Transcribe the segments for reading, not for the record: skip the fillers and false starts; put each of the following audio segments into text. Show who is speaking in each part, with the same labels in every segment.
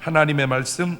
Speaker 1: 하나님의 말씀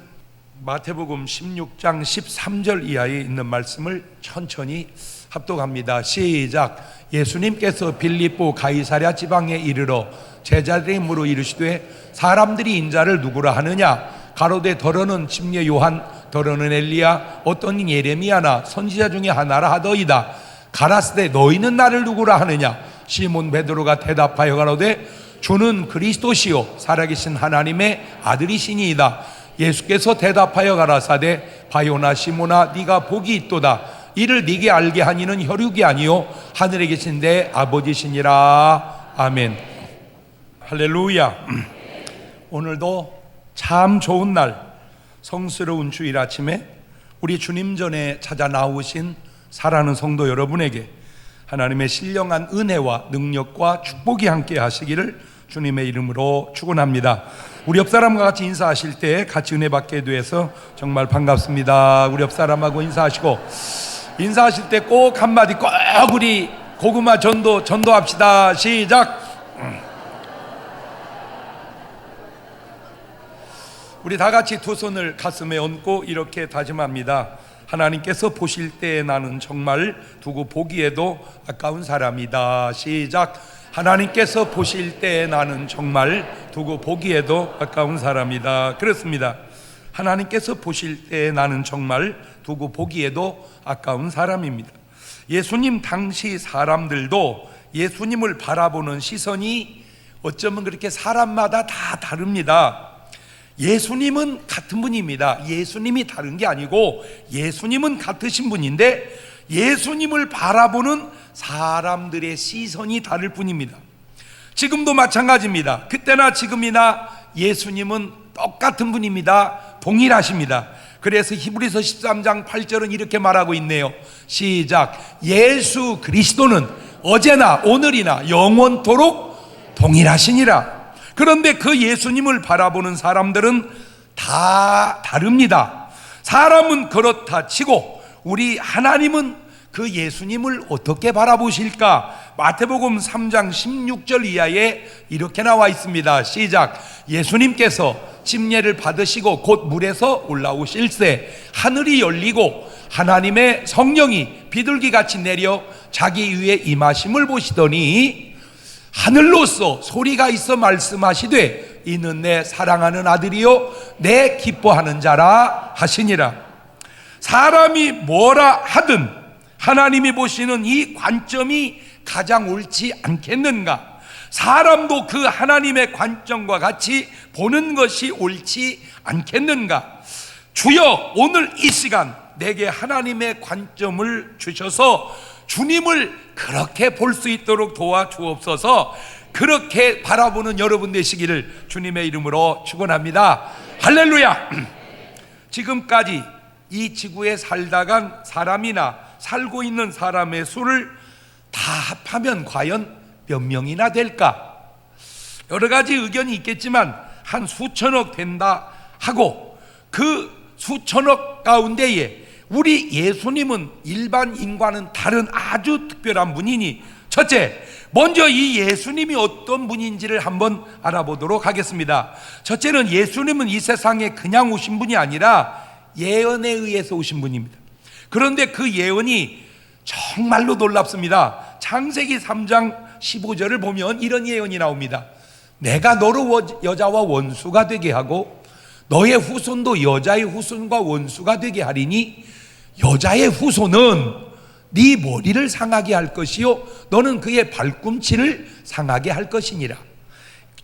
Speaker 1: 마태복음 16장 13절 이하에 있는 말씀을 천천히 합독합니다. 시작. 예수님께서 빌립보 가이사랴 지방에 이르러 제자들의 물어 이르시되 사람들이 인자를 누구라 하느냐? 가로되 더러는 침례 요한, 더러는 엘리야, 어떤 이 예레미야나 선지자 중에 하나라 하더이다. 가라스되 너희는 나를 누구라 하느냐? 시몬 베드로가 대답하여 가로되 주는 그리스도시요 살아계신 하나님의 아들이시니이다. 예수께서 대답하여 가라사대 바요나 시몬아 네가 복이 있도다. 이를 네게 알게 하니는 혈육이 아니요 하늘에 계신 내 아버지시니라. 아멘. 할렐루야. 오늘도 참 좋은 날, 성스러운 주일 아침에 우리 주님 전에 찾아 나오신 사랑하는 성도 여러분에게 하나님의 신령한 은혜와 능력과 축복이 함께 하시기를 주님의 이름으로 축원합니다. 우리 옆 사람과 같이 인사하실 때 같이 은혜 받게 돼서 정말 반갑습니다. 우리 옆 사람하고 인사하실 때 꼭 한마디 꼭 우리 고구마 전도합시다. 시작. 우리 다 같이 두 손을 가슴에 얹고 이렇게 다짐합니다. 하나님께서 보실 때 나는 정말 두고 보기에도 아까운 사람이다. 시작. 하나님께서 보실 때 나는 정말 두고 보기에도 아까운 사람이다. 그렇습니다. 하나님께서 보실 때 나는 정말 두고 보기에도 아까운 사람입니다. 예수님 당시 사람들도 예수님을 바라보는 시선이 어쩌면 그렇게 사람마다 다 다릅니다. 예수님은 같은 분입니다. 예수님이 다른 게 아니고 예수님은 같으신 분인데 예수님을 바라보는 사람들의 시선이 다를 뿐입니다. 지금도 마찬가지입니다. 그때나 지금이나 예수님은 똑같은 분입니다. 동일하십니다. 그래서 히브리서 13장 8절은 이렇게 말하고 있네요. 시작. 예수 그리스도는 어제나 오늘이나 영원토록 동일하시니라. 그런데 그 예수님을 바라보는 사람들은 다 다릅니다. 사람은 그렇다 치고 우리 하나님은 그 예수님을 어떻게 바라보실까? 마태복음 3장 16절 이하에 이렇게 나와 있습니다. 시작. 예수님께서 침례를 받으시고 곧 물에서 올라오실새 하늘이 열리고 하나님의 성령이 비둘기같이 내려 자기 위에 임하심을 보시더니 하늘로서 소리가 있어 말씀하시되 이는 내 사랑하는 아들이요 내 기뻐하는 자라 하시니라. 사람이 뭐라 하든 하나님이 보시는 이 관점이 가장 옳지 않겠는가? 사람도 그 하나님의 관점과 같이 보는 것이 옳지 않겠는가? 주여 오늘 이 시간 내게 하나님의 관점을 주셔서 주님을 그렇게 볼 수 있도록 도와주옵소서. 그렇게 바라보는 여러분 되시기를 주님의 이름으로 축원합니다. 할렐루야. 지금까지 이 지구에 살다간 사람이나 살고 있는 사람의 수를 다 합하면 과연 몇 명이나 될까? 여러 가지 의견이 있겠지만 한 수천억 된다 하고 그 수천억 가운데에 우리 예수님은 일반 인과는 다른 아주 특별한 분이니 첫째, 먼저 이 예수님이 어떤 분인지를 한번 알아보도록 하겠습니다. 첫째는 예수님은 이 세상에 그냥 오신 분이 아니라 예언에 의해서 오신 분입니다. 그런데 그 예언이 정말로 놀랍습니다. 창세기 3장 15절을 보면 이런 예언이 나옵니다. 내가 너로 여자와 원수가 되게 하고 너의 후손도 여자의 후손과 원수가 되게 하리니 여자의 후손은 네 머리를 상하게 할 것이요 너는 그의 발꿈치를 상하게 할 것이니라.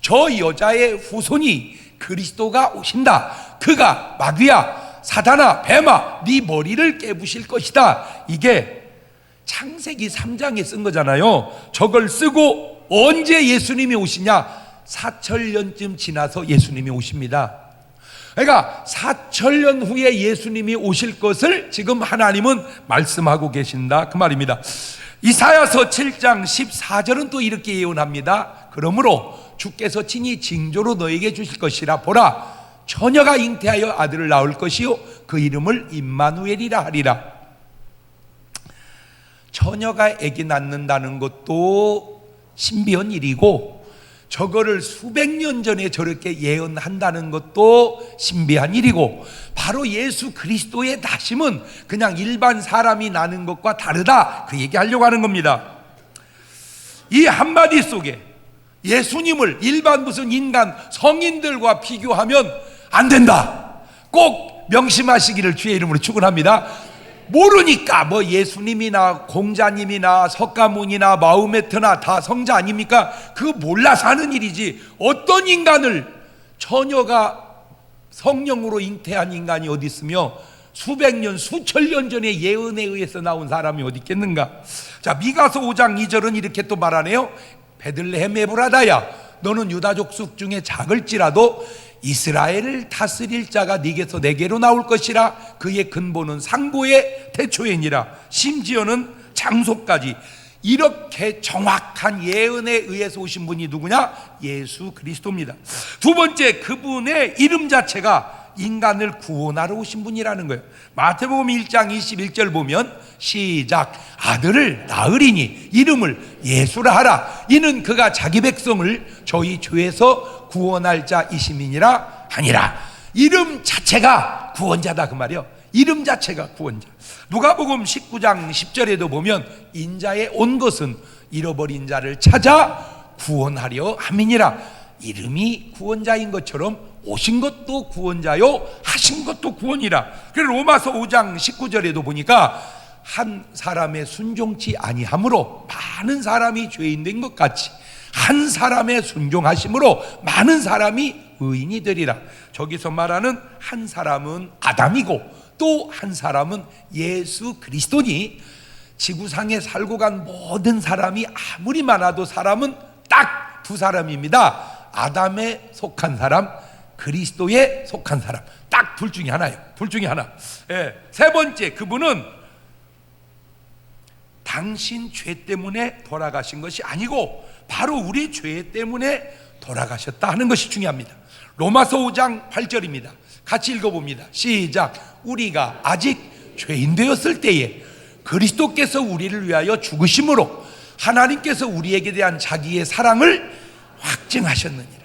Speaker 1: 저 여자의 후손이 그리스도가 오신다. 그가 마귀야 사단아 뱀아 네 머리를 깨부실 것이다. 이게 창세기 3장에 쓴 거잖아요. 저걸 쓰고 언제 예수님이 오시냐? 4,000년쯤 지나서 예수님이 오십니다. 그러니까 4,000년 후에 예수님이 오실 것을 지금 하나님은 말씀하고 계신다 그 말입니다. 이사야서 7장 14절은 또 이렇게 예언합니다. 그러므로 주께서 친히 징조로 너에게 주실 것이라. 보라 처녀가 잉태하여 아들을 낳을 것이요 그 이름을 임마누엘이라 하리라. 처녀가 아기 낳는다는 것도 신비한 일이고 저거를 수백 년 전에 저렇게 예언한다는 것도 신비한 일이고, 바로 예수 그리스도의 나심은 그냥 일반 사람이 나는 것과 다르다, 그 얘기하려고 하는 겁니다. 이 한마디 속에 예수님을 일반 무슨 인간 성인들과 비교하면 안 된다, 꼭 명심하시기를 주의 이름으로 축원합니다. 모르니까 뭐 예수님이나 공자님이나 석가모니나 마호메트나 다 성자 아닙니까? 그거 몰라서 하는 일이지, 어떤 인간을, 처녀가 성령으로 잉태한 인간이 어디 있으며 수백 년 수천 년 전에 예언에 의해서 나온 사람이 어디 있겠는가? 자, 미가서 5장 2절은 이렇게 또 말하네요. 베들레헴 에브라다야, 너는 유다 족속 중에 작을지라도 이스라엘을 다스릴 자가 네게서 내게로 나올 것이라. 그의 근본은 상고의 태초이니라. 심지어는 장소까지. 이렇게 정확한 예언에 의해서 오신 분이 누구냐? 예수 그리스도입니다. 두 번째, 그분의 이름 자체가 인간을 구원하러 오신 분이라는 거예요. 마태복음 1장 21절 보면 시작, 아들을 낳으리니 이름을 예수라 하라. 이는 그가 자기 백성을 저희 죄에서 구원할 자이심이니라 하니라. 이름 자체가 구원자다, 그 말이요. 이름 자체가 구원자. 누가복음 19장 10절에도 보면 인자에 온 것은 잃어버린 자를 찾아 구원하려 함이니라. 이름이 구원자인 것처럼 오신 것도 구원자요, 하신 것도 구원이라. 그래서 로마서 5장 19절에도 보니까 한 사람의 순종치 아니함으로 많은 사람이 죄인 된 것 같이 한 사람의 순종하심으로 많은 사람이 의인이 되리라. 저기서 말하는 한 사람은 아담이고 또 한 사람은 예수 그리스도니, 지구상에 살고 간 모든 사람이 아무리 많아도 사람은 딱 두 사람입니다. 아담에 속한 사람, 그리스도에 속한 사람, 딱 둘 중에 하나예요. 둘 중에 하나. 예. 세 번째, 그분은 당신 죄 때문에 돌아가신 것이 아니고 바로 우리 죄 때문에 돌아가셨다 하는 것이 중요합니다. 로마서 5장 8절입니다. 같이 읽어봅니다. 시작. 우리가 아직 죄인 되었을 때에 그리스도께서 우리를 위하여 죽으심으로 하나님께서 우리에게 대한 자기의 사랑을 확증하셨느니라.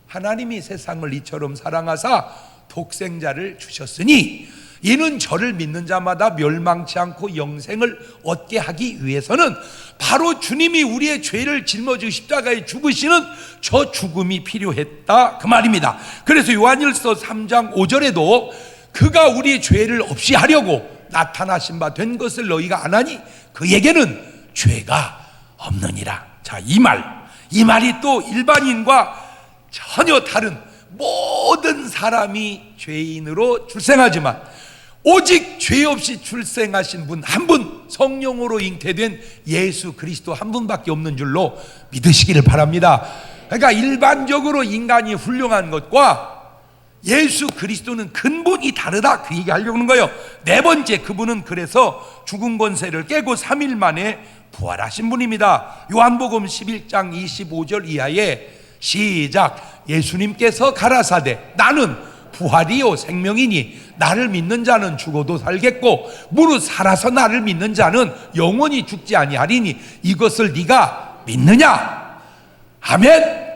Speaker 1: 하나님이 세상을 이처럼 사랑하사 독생자를 주셨으니 이는 저를 믿는 자마다 멸망치 않고 영생을 얻게 하기 위해서는 바로 주님이 우리의 죄를 짊어지고 십자가에 죽으시는 저 죽음이 필요했다, 그 말입니다. 그래서 요한일서 3장 5절에도 그가 우리의 죄를 없이 하려고 나타나신 바 된 것을 너희가 아나니 그에게는 죄가 없느니라. 자, 이 말이 또 일반인과 전혀 다른, 모든 사람이 죄인으로 출생하지만 오직 죄 없이 출생하신 분 한 분, 성령으로 잉태된 예수 그리스도 한 분밖에 없는 줄로 믿으시기를 바랍니다. 그러니까 일반적으로 인간이 훌륭한 것과 예수 그리스도는 근본이 다르다, 그 얘기 하려고 하는 거예요. 네 번째, 그분은 그래서 죽은 권세를 깨고 3일 만에 부활하신 분입니다. 요한복음 11장 25절 이하에 시작. 예수님께서 가라사대 나는 부활이요 생명이니 나를 믿는 자는 죽어도 살겠고 무릇 살아서 나를 믿는 자는 영원히 죽지 아니하리니 이것을 네가 믿느냐? 아멘.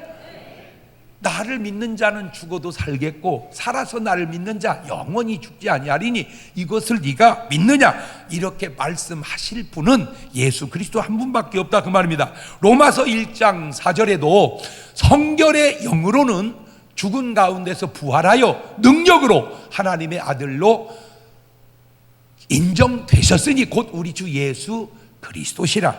Speaker 1: 나를 믿는 자는 죽어도 살겠고 살아서 나를 믿는 자 영원히 죽지 아니하리니 이것을 네가 믿느냐? 이렇게 말씀하실 분은 예수 그리스도 한 분밖에 없다, 그 말입니다. 로마서 1장 4절에도 성결의 영으로는 죽은 가운데서 부활하여 능력으로 하나님의 아들로 인정되셨으니 곧 우리 주 예수 그리스도시라.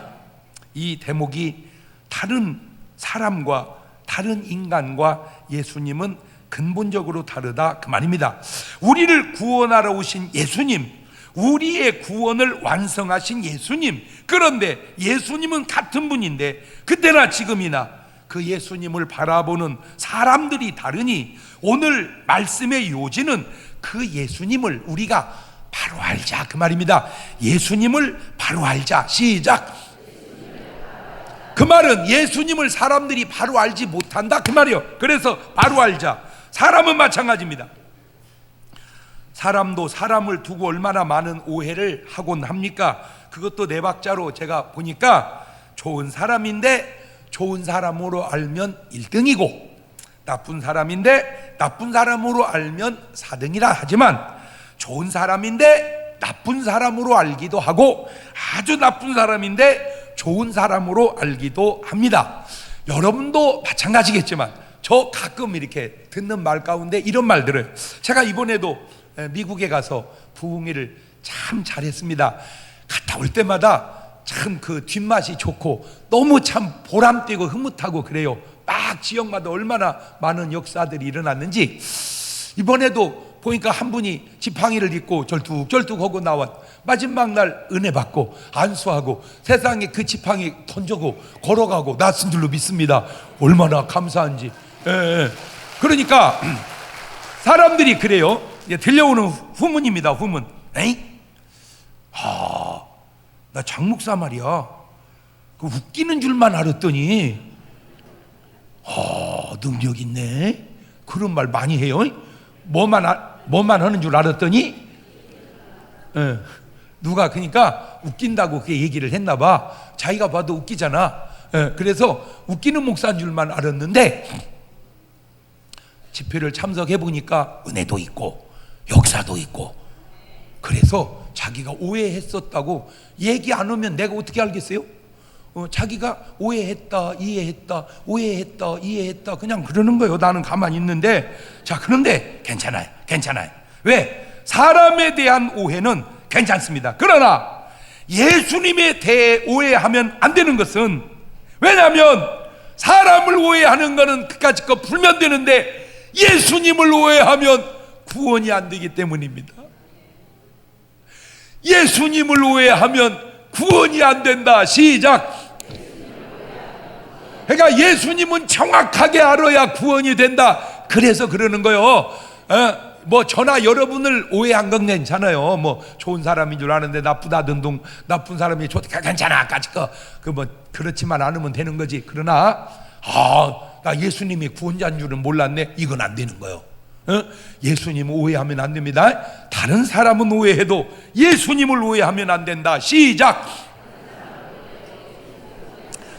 Speaker 1: 이 대목이 다른 사람과 다른 인간과 예수님은 근본적으로 다르다, 그 말입니다. 우리를 구원하러 오신 예수님, 우리의 구원을 완성하신 예수님, 그런데 예수님은 같은 분인데 그때나 지금이나 그 예수님을 바라보는 사람들이 다르니 오늘 말씀의 요지는 그 예수님을 우리가 바로 알자, 그 말입니다. 예수님을 바로 알자. 시작. 그 말은 예수님을 사람들이 바로 알지 못한다, 그 말이요. 그래서 바로 알자. 사람은 마찬가지입니다. 사람도 사람을 두고 얼마나 많은 오해를 하곤 합니까? 그것도 네 박자로 제가 보니까 좋은 사람인데 좋은 사람으로 알면 1등이고 나쁜 사람인데 나쁜 사람으로 알면 4등이라 하지만 좋은 사람인데 나쁜 사람으로 알기도 하고 아주 나쁜 사람인데 좋은 사람으로 알기도 합니다. 여러분도 마찬가지겠지만 저 가끔 이렇게 듣는 말 가운데 이런 말 들어요. 제가 이번에도 미국에 가서 부흥회를 참 잘했습니다. 갔다 올 때마다 참 그 뒷맛이 좋고 너무 참 보람되고 흐뭇하고 그래요. 막 지역마다 얼마나 많은 역사들이 일어났는지 이번에도 보니까 한 분이 지팡이를 입고 절뚝절뚝하고 나왔 마지막 날 은혜 받고 안수하고 세상에 그 지팡이 던져고 걸어가고 났은 줄로 믿습니다. 얼마나 감사한지. 그러니까 사람들이 그래요. 들려오는 후문입니다. 후문. 에이? 나 장목사 말이야. 그 웃기는 줄만 알았더니 능력 있네. 그런 말 많이 해요. 뭐만 하는 줄 알았더니 누가 그러니까 웃긴다고 그렇게 얘기를 했나 봐. 자기가 봐도 웃기잖아. 그래서 웃기는 목사인 줄만 알았는데 집회를 참석해 보니까 은혜도 있고 역사도 있고 그래서 자기가 오해했었다고 얘기 안 하면 내가 어떻게 알겠어요? 자기가 오해했다, 이해했다, 오해했다, 이해했다 그냥 그러는 거예요. 나는 가만히 있는데. 자, 그런데 괜찮아요. 왜? 사람에 대한 오해는 괜찮습니다. 그러나 예수님에 대해 오해하면 안 되는 것은, 왜냐하면 사람을 오해하는 것은 그까짓 거 풀면 되는데 예수님을 오해하면 구원이 안 되기 때문입니다. 예수님을 오해하면 구원이 안 된다. 시작. 그러니까 예수님은 정확하게 알아야 구원이 된다. 그래서 그러는 거요. 뭐 저나 여러분을 오해한 건 괜찮아요. 뭐 좋은 사람인 줄 아는데 나쁘다든 둥 나쁜 사람이 좋다 괜찮아. 까짓거 그 뭐 그렇지만 않으면 되는 거지. 그러나 나 예수님이 구원자인 줄은 몰랐네. 이건 안 되는 거요. 예수님 오해하면 안 됩니다. 다른 사람은 오해해도 예수님을 오해하면 안 된다. 시작.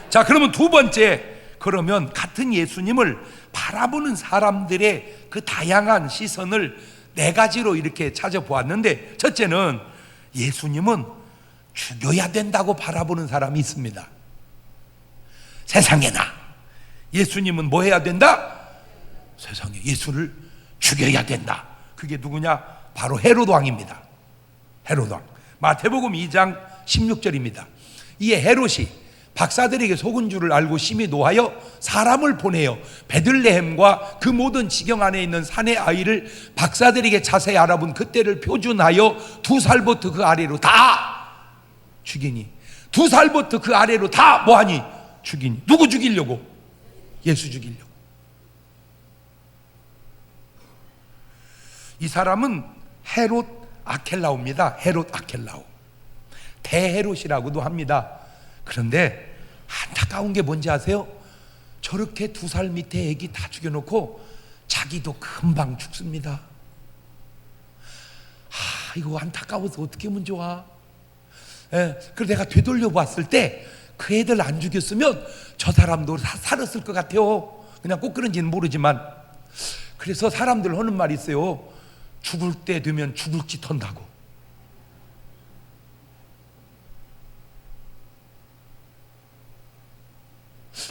Speaker 1: 자, 그러면 두 번째, 그러면 같은 예수님을 바라보는 사람들의 그 다양한 시선을 네 가지로 이렇게 찾아보았는데, 첫째는 예수님은 죽여야 된다고 바라보는 사람이 있습니다. 세상에나 예수님은 뭐 해야 된다? 세상에 예수를 죽여야 된다. 그게 누구냐? 바로 헤롯 왕입니다. 헤롯 왕. 마태복음 2장 16절입니다. 이에 헤롯이 박사들에게 속은 줄을 알고 심히 노하여 사람을 보내요. 베들레헴과 그 모든 지경 안에 있는 산의 아이를 박사들에게 자세히 알아본 그때를 표준하여 2살부터 그 아래로 다 죽이니. 2살부터 그 아래로 다 뭐하니? 죽이니. 누구 죽이려고? 예수 죽이려고. 이 사람은 헤롯 아켈라오입니다. 헤롯 아켈라오. 대헤롯이라고도 합니다. 그런데 안타까운 게 뭔지 아세요? 저렇게 2살 밑에 애기 다 죽여놓고 자기도 금방 죽습니다. 이거 안타까워서 어떻게 하면 좋아? 그래서 내가 되돌려 봤을 때 그 애들 안 죽였으면 저 사람도 살았을 것 같아요. 그냥 꼭 그런지는 모르지만. 그래서 사람들 하는 말이 있어요. 죽을 때 되면 죽을 짓 한다고.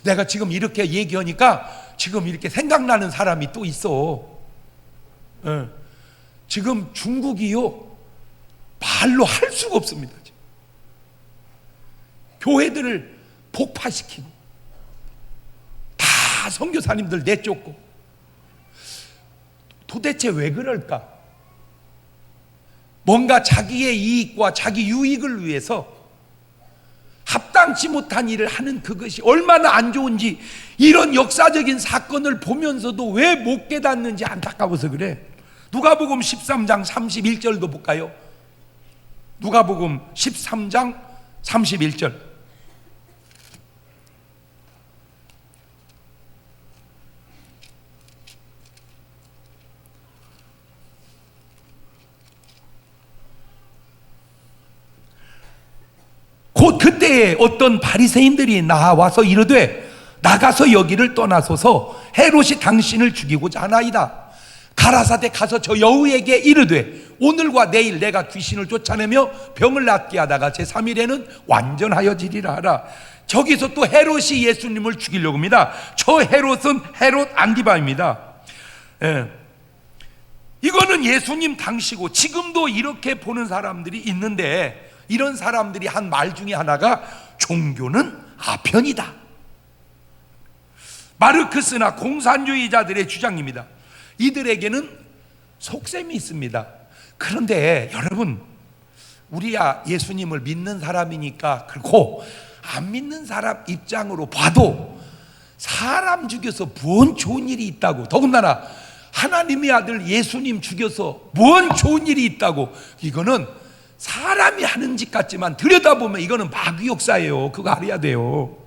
Speaker 1: 내가 지금 이렇게 얘기하니까 지금 이렇게 생각나는 사람이 또 있어. 지금 중국이요 말로 할 수가 없습니다. 지금. 교회들을 폭파시키고 다 선교사님들 내쫓고. 도대체 왜 그럴까? 뭔가 자기의 이익과 자기 유익을 위해서 합당치 못한 일을 하는 그것이 얼마나 안 좋은지, 이런 역사적인 사건을 보면서도 왜 못 깨닫는지 안타까워서 그래. 누가복음 13장 31절도 볼까요? 누가복음 13장 31절. 곧 그때에 어떤 바리새인들이 나와서 이르되 나가서 여기를 떠나소서. 헤롯이 당신을 죽이고자 하나이다. 가라사대 가서 저 여우에게 이르되 오늘과 내일 내가 귀신을 쫓아내며 병을 낫게 하다가 제3일에는 완전하여지리라 하라. 저기서 또 헤롯이 예수님을 죽이려고 합니다. 저 헤롯은 헤롯 안디바입니다. 이거는 예수님 당시고 지금도 이렇게 보는 사람들이 있는데, 이런 사람들이 한 말 중에 하나가 종교는 아편이다. 마르크스나 공산주의자들의 주장입니다. 이들에게는 속셈이 있습니다. 그런데 여러분, 우리야 예수님을 믿는 사람이니까 그렇고, 안 믿는 사람 입장으로 봐도 사람 죽여서 뭔 좋은 일이 있다고, 더군다나 하나님의 아들 예수님 죽여서 뭔 좋은 일이 있다고, 이거는 사람이 하는 짓 같지만 들여다보면 이거는 마귀 역사예요. 그거 알아야 돼요.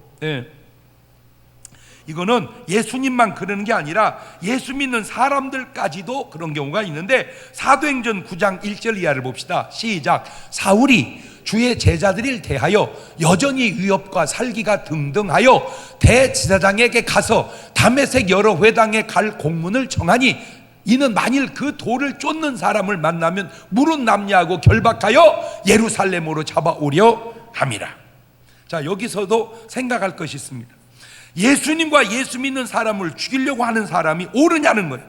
Speaker 1: 이거는 예수님만 그러는 게 아니라 예수 믿는 사람들까지도 그런 경우가 있는데, 사도행전 9장 1절 이하를 봅시다. 시작. 사울이 주의 제자들을 대하여 여전히 위협과 살기가 등등하여 대지사장에게 가서 다메섹 여러 회당에 갈 공문을 청하니, 이는 만일 그 돌을 쫓는 사람을 만나면 물은 남냐하고 결박하여 예루살렘으로 잡아오려 함이라. 자, 여기서도 생각할 것이 있습니다. 예수님과 예수 믿는 사람을 죽이려고 하는 사람이 옳으냐는 거예요.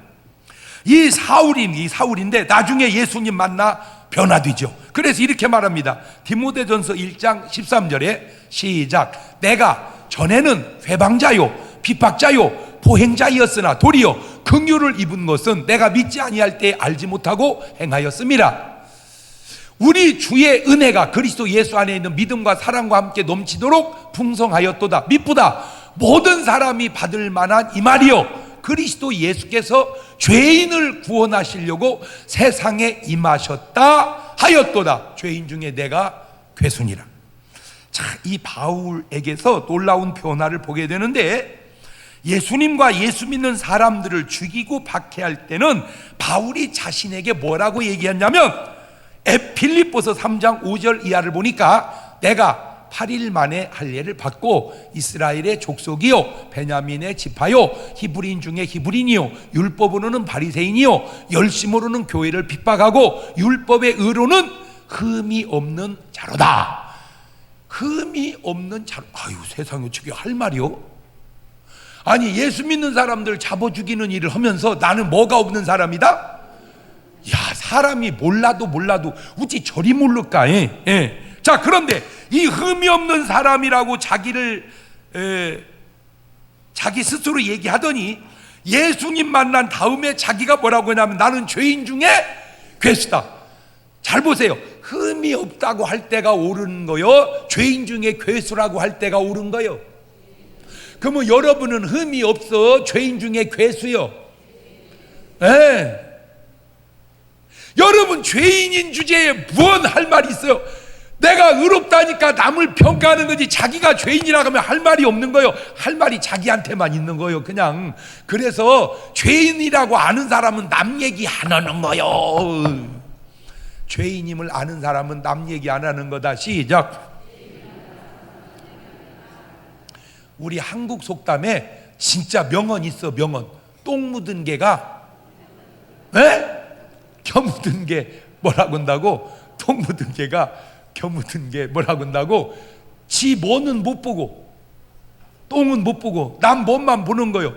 Speaker 1: 이 사울인데 나중에 예수님 만나 변화되죠. 그래서 이렇게 말합니다. 디모데전서 1장 13절에 시작. 내가 전에는 회방자요 비박자요 보행자이었으나 도리어 긍휼을 입은 것은 내가 믿지 아니할 때 알지 못하고 행하였음이라. 우리 주의 은혜가 그리스도 예수 안에 있는 믿음과 사랑과 함께 넘치도록 풍성하였도다. 미쁘다. 모든 사람이 받을 만한 이 말이요, 그리스도 예수께서 죄인을 구원하시려고 세상에 임하셨다 하였도다. 죄인 중에 내가 괴순이라. 자, 이 바울에게서 놀라운 변화를 보게 되는데, 예수님과 예수 믿는 사람들을 죽이고 박해할 때는 바울이 자신에게 뭐라고 얘기했냐면, 빌립보서 3장 5절 이하를 보니까 내가 8일 만에 할례를 받고 이스라엘의 족속이요 베냐민의 지파요 히브리인 중에 히브리인이요 율법으로는 바리새인이요 열심으로는 교회를 핍박하고 율법의 의로는 흠이 없는 자로다. 흠이 없는 자로. 아유, 세상에 어떻게 할 말이요? 아니, 예수 믿는 사람들 잡아 죽이는 일을 하면서 나는 뭐가 없는 사람이다? 야, 사람이 몰라도 어찌 저리 모를까? 자, 그런데 이 흠이 없는 사람이라고 자기 스스로 얘기하더니 예수님 만난 다음에 자기가 뭐라고 하냐면 나는 죄인 중에 괴수다. 잘 보세요. 흠이 없다고 할 때가 옳은 거요, 죄인 중에 괴수라고 할 때가 옳은 거요. 그러면 여러분은 흠이 없어, 죄인 중에 괴수요? 여러분 죄인인 주제에 무언 할 말이 있어요? 내가 의롭다니까 남을 평가하는 거지, 자기가 죄인이라고 하면 할 말이 없는 거예요. 할 말이 자기한테만 있는 거예요, 그냥. 그래서 죄인이라고 아는 사람은 남 얘기 안 하는 거예요. 죄인임을 아는 사람은 남 얘기 안 하는 거다. 시작. 우리 한국 속담에 진짜 명언 있어, 명언. 똥 묻은 개가 겨 묻은 게 뭐라고 한다고? 똥 묻은 개가 겨 묻은 게 뭐라고 한다고? 지 뭐는 못 보고, 똥은 못 보고 남 몸만 보는 거요.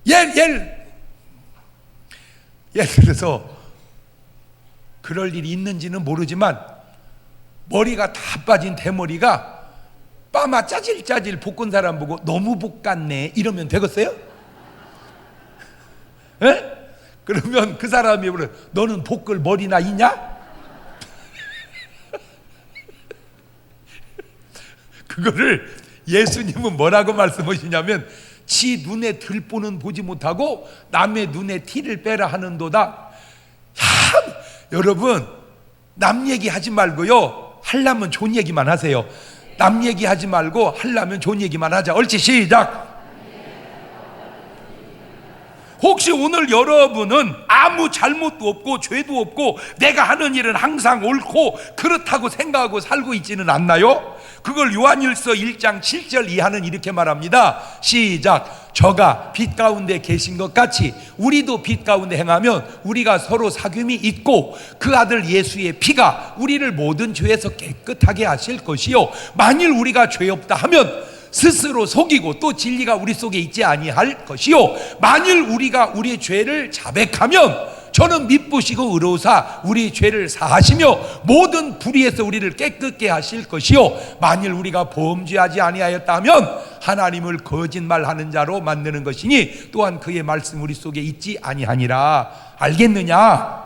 Speaker 1: 예를 들어서 그럴 일이 있는지는 모르지만 머리가 다 빠진 대머리가 빠마 짜질짜질 볶은 사람 보고 너무 볶았네 이러면 되겠어요? 그러면 그 사람이 그래, 너는 볶을 머리나 있냐? 그거를 예수님은 뭐라고 말씀하시냐면, 지 눈에 들보는 보지 못하고 남의 눈에 티를 빼라 하는도다. 여러분, 남 얘기하지 말고요, 하려면 좋은 얘기만 하세요. 남 얘기하지 말고 하려면 좋은 얘기만 하자. 옳지, 시작. 혹시 오늘 여러분은 아무 잘못도 없고 죄도 없고 내가 하는 일은 항상 옳고 그렇다고 생각하고 살고 있지는 않나요? 그걸 요한일서 1장 7절 이하는 이렇게 말합니다. 시작. 저가 빛 가운데 계신 것 같이 우리도 빛 가운데 행하면 우리가 서로 사귐이 있고 그 아들 예수의 피가 우리를 모든 죄에서 깨끗하게 하실 것이요 만일 우리가 죄 없다 하면 스스로 속이고 또 진리가 우리 속에 있지 아니할 것이요 만일 우리가 우리의 죄를 자백하면 저는 미쁘시고 의로우사 우리 죄를 사하시며 모든 불의에서 우리를 깨끗게 하실 것이요 만일 우리가 범죄하지 아니하였다 하면 하나님을 거짓말하는 자로 만드는 것이니 또한 그의 말씀 우리 속에 있지 아니하니라. 알겠느냐?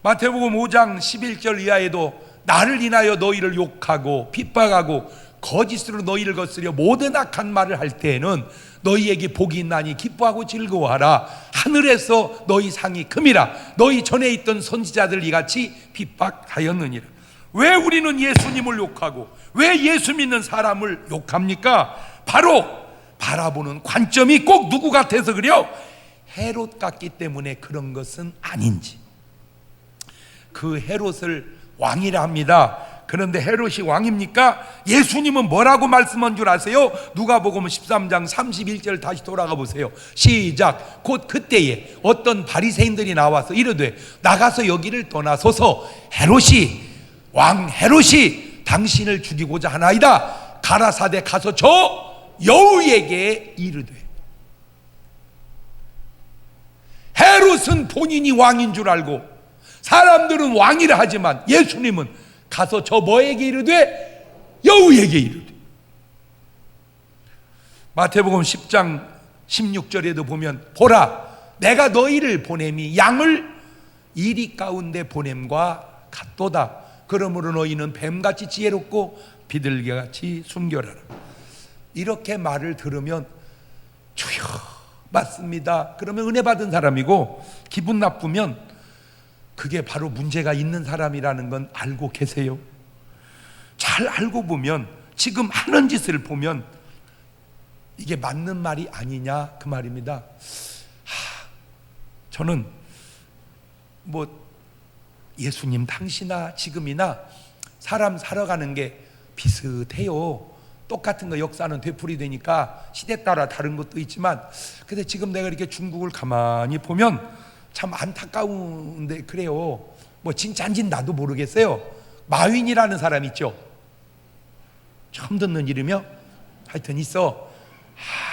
Speaker 1: 마태복음 5장 11절 이하에도 나를 인하여 너희를 욕하고 핍박하고 거짓으로 너희를 거스려 모든 악한 말을 할 때에는 너희에게 복이 있나니 기뻐하고 즐거워하라. 하늘에서 너희 상이 큼이라. 너희 전에 있던 선지자들 이같이 핍박하였느니라. 왜 우리는 예수님을 욕하고 왜 예수 믿는 사람을 욕합니까? 바로 바라보는 관점이 꼭 누구 같아서 그래요? 헤롯 같기 때문에 그런 것은 아닌지. 그 헤롯을 왕이라 합니다. 그런데 헤롯이 왕입니까? 예수님은 뭐라고 말씀한 줄 아세요? 누가복음 13장 31절 다시 돌아가 보세요. 시작. 곧 그때에 어떤 바리새인들이 나와서 이르되 나가서 여기를 떠나소서 왕 헤롯이 당신을 죽이고자 하나이다. 가라사대 가서 저 여우에게 이르되. 헤롯은 본인이 왕인 줄 알고 사람들은 왕이라 하지만 예수님은 가서 저 뭐에게 이르되? 여우에게 이르되. 마태복음 10장 16절에도 보면 보라 내가 너희를 보냄이 양을 이리 가운데 보냄과 같도다. 그러므로 너희는 뱀같이 지혜롭고 비둘기같이 순결하라. 이렇게 말을 들으면 주여 맞습니다. 그러면 은혜 받은 사람이고 기분 나쁘면 그게 바로 문제가 있는 사람이라는 건 알고 계세요? 잘 알고 보면 지금 하는 짓을 보면 이게 맞는 말이 아니냐 그 말입니다. 저는 예수님 당시나 지금이나 사람 살아가는 게 비슷해요. 똑같은 거 역사는 되풀이되니까 시대 따라 다른 것도 있지만 근데 지금 내가 이렇게 중국을 가만히 보면 참 안타까운데 그래요. 진짜인지 나도 모르겠어요. 마윈이라는 사람 있죠? 처음 듣는 이름이요? 하여튼 있어.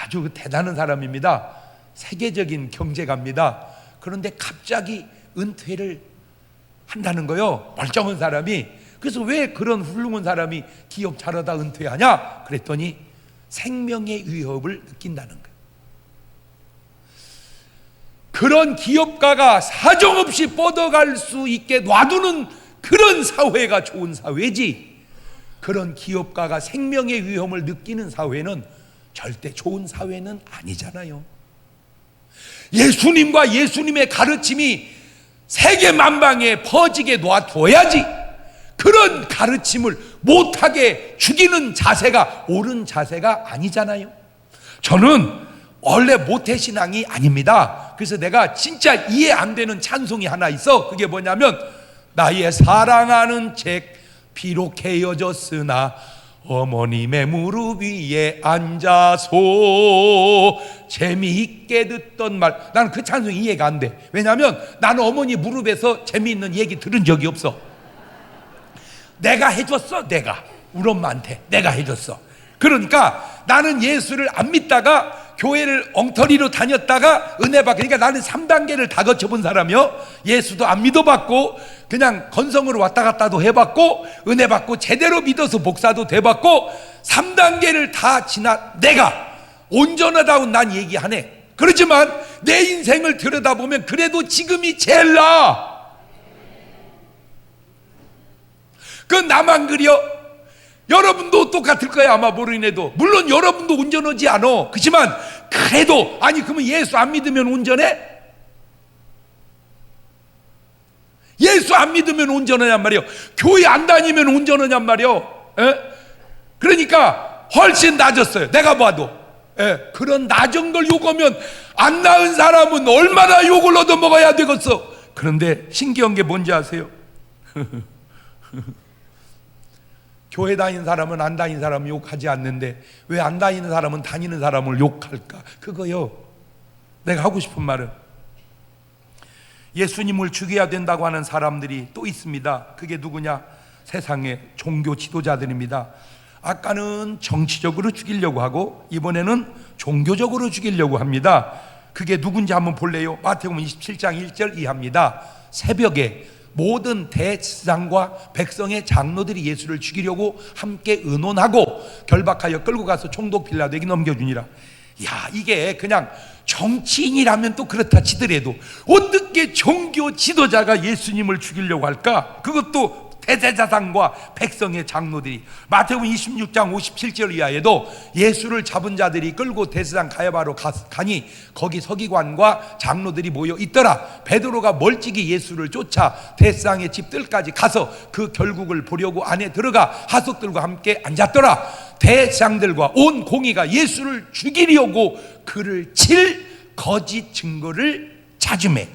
Speaker 1: 아주 대단한 사람입니다. 세계적인 경제가입니다. 그런데 갑자기 은퇴를 한다는 거요. 멀쩡한 사람이. 그래서 왜 그런 훌륭한 사람이 기업 잘하다 은퇴하냐? 그랬더니 생명의 위협을 느낀다는 거예요. 그런 기업가가 사정없이 뻗어갈 수 있게 놔두는 그런 사회가 좋은 사회지, 그런 기업가가 생명의 위험을 느끼는 사회는 절대 좋은 사회는 아니잖아요. 예수님과 예수님의 가르침이 세계 만방에 퍼지게 놔둬야지 그런 가르침을 못하게 죽이는 자세가 옳은 자세가 아니잖아요. 저는 원래 모태신앙이 아닙니다. 그래서 내가 진짜 이해 안 되는 찬송이 하나 있어. 그게 뭐냐면 나의 사랑하는 책 비록 헤어졌으나 어머님의 무릎 위에 앉아서 재미있게 듣던 말. 나는 그 찬송이 이해가 안 돼. 왜냐하면 나는 어머니 무릎에서 재미있는 얘기 들은 적이 없어. 내가 해줬어. 내가 우리 엄마한테 내가 해줬어. 그러니까 나는 예수를 안 믿다가 교회를 엉터리로 다녔다가 은혜 받고, 그러니까 나는 3단계를 다 거쳐본 사람이요. 예수도 안 믿어봤고 그냥 건성으로 왔다 갔다도 해봤고 은혜 받고 제대로 믿어서 목사도 돼봤고 3단계를 다 지나 내가 온전하다고 난 얘기하네. 그렇지만 내 인생을 들여다보면 그래도 지금이 제일 나아. 그건 나만 그려? 여러분도 똑같을 거야 아마 모르겠네도. 물론 여러분도 운전하지 않아. 그렇지만 그래도 아니 그러면 예수 안 믿으면 운전해? 예수 안 믿으면 운전하냔 말이요. 교회 안 다니면 운전하냔 말이요. 그러니까 훨씬 낮았어요. 내가 봐도. 그런 낮은 걸 요구하면 안 낳은 사람은 얼마나 욕을 얻어먹어야 되겠어. 그런데 신기한 게 뭔지 아세요? 교회 다니는 사람은 안 다니는 사람을 욕하지 않는데 왜 안 다니는 사람은 다니는 사람을 욕할까? 그거요. 내가 하고 싶은 말은 예수님을 죽여야 된다고 하는 사람들이 또 있습니다. 그게 누구냐? 세상의 종교 지도자들입니다. 아까는 정치적으로 죽이려고 하고 이번에는 종교적으로 죽이려고 합니다. 그게 누군지 한번 볼래요? 마태복음 27장 1절 이하입니다. 새벽에 모든 대제사장과 백성의 장로들이 예수를 죽이려고 함께 의논하고 결박하여 끌고 가서 총독 빌라도에게 넘겨주니라. 야, 이게 그냥 정치인이라면 또 그렇다 치더라도 어떻게 종교 지도자가 예수님을 죽이려고 할까? 그것도 대제사장과 백성의 장로들이. 마태복음 26장 57절 이하에도 예수를 잡은 자들이 끌고 대제사장 가야바로 가니 거기 서기관과 장로들이 모여 있더라. 베드로가 멀찍이 예수를 쫓아 대제사장의 집들까지 가서 그 결국을 보려고 안에 들어가 하석들과 함께 앉았더라. 대제사장들과 온 공의가 예수를 죽이려고 그를 칠 거짓 증거를 찾으매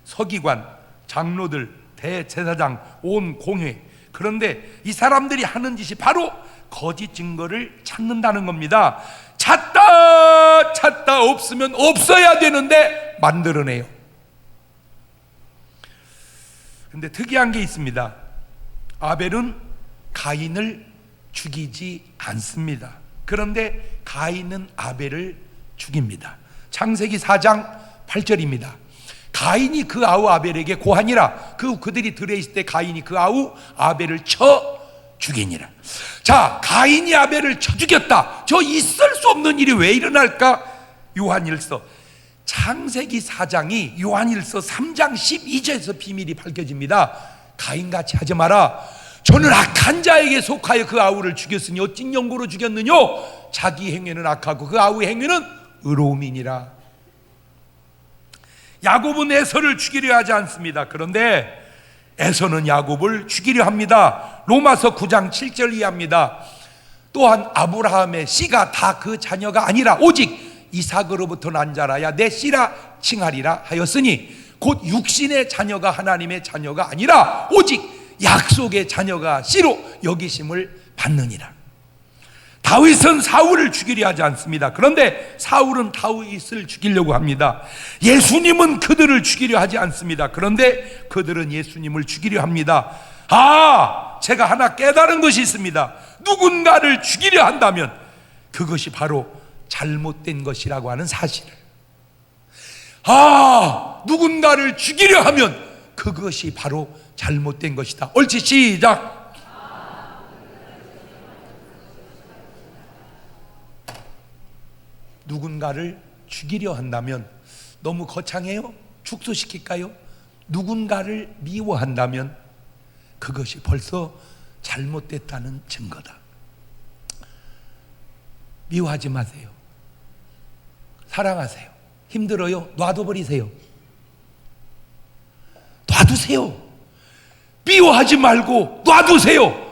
Speaker 1: 서기관, 장로들, 대제사장, 온 공회. 그런데 이 사람들이 하는 짓이 바로 거짓 증거를 찾는다는 겁니다. 찾다 없으면 없어야 되는데 만들어내요. 근데 특이한 게 있습니다. 아벨은 가인을 죽이지 않습니다. 그런데 가인은 아벨을 죽입니다. 창세기 4장 8절입니다. 가인이 그 아우 아벨에게 고하니라. 그들이 들에 있을 때 가인이 그 아우 아벨을 쳐 죽이니라. 자, 가인이 아벨을 쳐 죽였다. 저 있을 수 없는 일이 왜 일어날까? 요한일서 창세기 4장이 요한일서 3장 12절에서 비밀이 밝혀집니다. 가인같이 하지 마라. 저는 악한 자에게 속하여 그 아우를 죽였으니 어찌 영고로 죽였느냐? 자기 행위는 악하고 그 아우의 행위는 의로움이니라. 야곱은 에서를 죽이려 하지 않습니다. 그런데 에서는 야곱을 죽이려 합니다. 로마서 9장 7절 이하입니다. 또한 아브라함의 씨가 다 그 자녀가 아니라 오직 이삭으로부터 난 자라야 내 씨라 칭하리라 하였으니 곧 육신의 자녀가 하나님의 자녀가 아니라 오직 약속의 자녀가 씨로 여기심을 받느니라. 다윗은 사울을 죽이려 하지 않습니다. 그런데 사울은 다윗을 죽이려고 합니다. 예수님은 그들을 죽이려 하지 않습니다. 그런데 그들은 예수님을 죽이려 합니다. 제가 하나 깨달은 것이 있습니다. 누군가를 죽이려 한다면 그것이 바로 잘못된 것이라고 하는 사실을. 누군가를 죽이려 하면 그것이 바로 잘못된 것이다. 옳지, 시작. 누군가를 죽이려 한다면 너무 거창해요? 축소시킬까요? 누군가를 미워한다면 그것이 벌써 잘못됐다는 증거다. 미워하지 마세요. 사랑하세요. 힘들어요? 놔둬버리세요. 놔두세요. 미워하지 말고 놔두세요.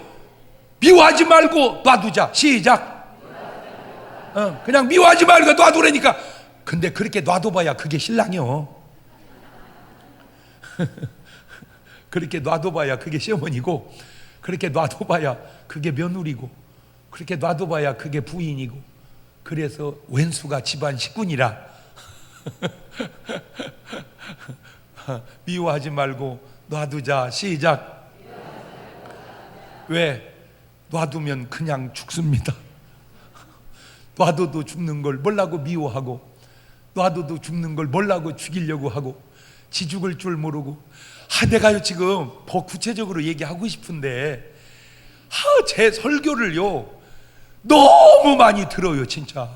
Speaker 1: 미워하지 말고 놔두자. 시작. 그냥 미워하지 말고 놔두라니까. 근데 그렇게 놔둬봐야 그게 신랑이요. 그렇게 놔둬봐야 그게 시어머니고, 그렇게 놔둬봐야 그게 며느리고, 그렇게 놔둬봐야 그게 부인이고, 그래서 왼수가 집안 식군이라. 미워하지 말고 놔두자. 시작. 왜? 놔두면 그냥 죽습니다. 놔둬도 죽는 걸 뭘라고 미워하고, 놔둬도 죽는 걸 뭘라고 죽이려고 하고, 지 죽을 줄 모르고. 내가요 지금 더 구체적으로 얘기하고 싶은데 제 설교를요 너무 많이 들어요. 진짜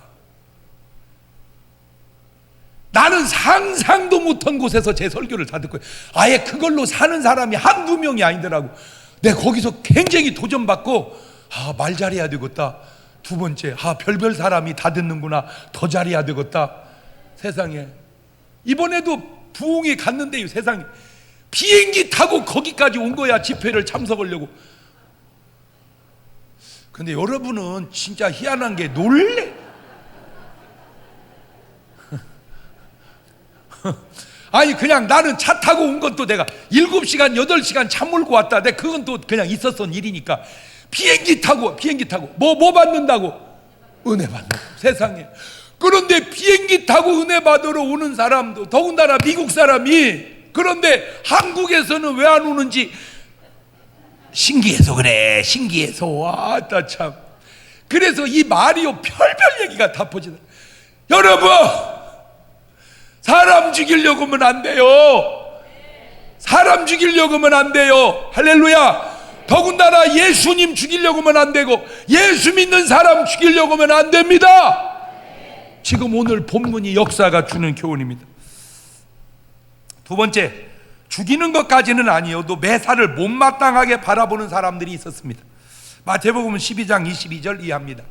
Speaker 1: 나는 상상도 못한 곳에서 제 설교를 다 듣고 아예 그걸로 사는 사람이 한두 명이 아니더라고. 내가 거기서 굉장히 도전받고 말 잘해야 되겠다. 두 번째, 별별 사람이 다 듣는구나. 더 잘해야 되겠다. 세상에 이번에도 부흥에 갔는데요. 세상에 비행기 타고 거기까지 온 거야. 집회를 참석하려고. 근데 여러분은 진짜 희한한 게 놀래. 아니 그냥 나는 차 타고 온 것도 내가 7시간 8시간 차 몰고 왔다. 내가 그건 또 그냥 있었던 일이니까 비행기 타고 뭐 받는다고? 은혜 받는다고. 세상에. 그런데 비행기 타고 은혜 받으러 오는 사람도, 더군다나 미국 사람이, 그런데 한국에서는 왜 안 오는지 신기해서 그래. 신기해서. 왔다 참. 그래서 이 말이요, 별별 얘기가 다 퍼지다. 여러분, 사람 죽이려고 하면 안 돼요. 사람 죽이려고 하면 안 돼요. 할렐루야. 더군다나 예수님 죽이려고 하면 안 되고, 예수 믿는 사람 죽이려고 하면 안 됩니다. 지금 오늘 본문이 역사가 주는 교훈입니다. 두 번째, 죽이는 것까지는 아니어도 매사를 못마땅하게 바라보는 사람들이 있었습니다. 마태복음 12장 22절 이해합니다.